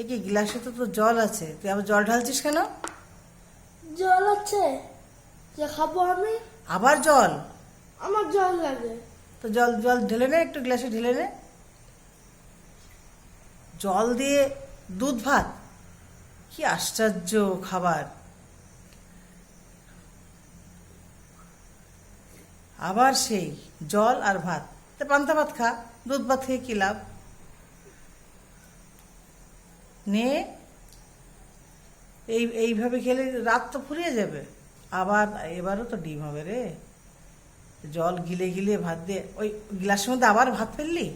এ কি গ্লাসে তো তো জল আছে, তুই আবার জল ঢালছিস কেন? জল আছে যে খাবো আমি। আবার জল? আমার জল লাগে। তো জল জল ঢেলে নে, একটু গ্লাসে ঢেলে নে। জল দিয়ে দুধ ভাত, কি আশ্চর্য খাবার! আবার সেই জল আর ভাত। তা পান্তা ভাত খা, দুধ ভাত খেয়ে কি লাভ? নে, এইভাবে খেলে রাত তো ফুরিয়ে যাবে। আবার এবারও তো ডিম হবে রে। জল গিলে গিলে ভাত দিয়ে ওই গ্লাসের মধ্যে আবার ভাত ফেললি?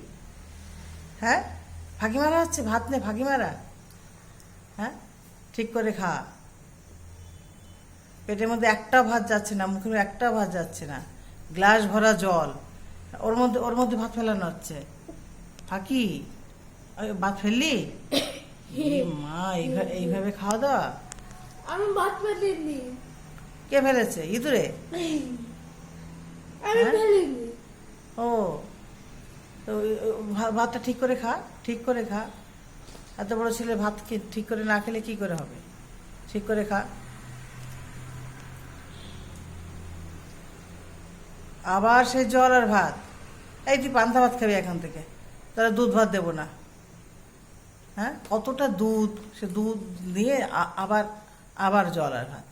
হ্যাঁ, ফাঁকি মারা হচ্ছে, ভাত নে, ফাঁকি মারা। হ্যাঁ, ঠিক করে খা। পেটের মধ্যে একটা ভাত যাচ্ছে না, মুখের মধ্যে একটা ভাত যাচ্ছে না, গ্লাস ভরা জল, ওর মধ্যে ভাত ফেলানো হচ্ছে। ফাঁকি? ওই ভাত ফেললি? এ মা, এইভাবে খাওয়া দাওয়া? আমি ভাত ফেলিনি। কে ফেলেছে? ইঁদুরে? আমি হ্যাঁ? ফেলিনি। ও, তো ভাতটা ঠিক করে খা, ঠিক করে খা। এত বড় ছেলে ভাত ঠিক করে না খেলে কি করে হবে? ঠিক করে খা। আবার সেই জল আর ভাত। এই তুই পান্তা ভাত খাবি এখান থেকে, তাহলে দুধ ভাত দেবো না। হ্যাঁ, কতটা দুধ, সে দুধ দিয়ে আবার আবার জল আর ভাত।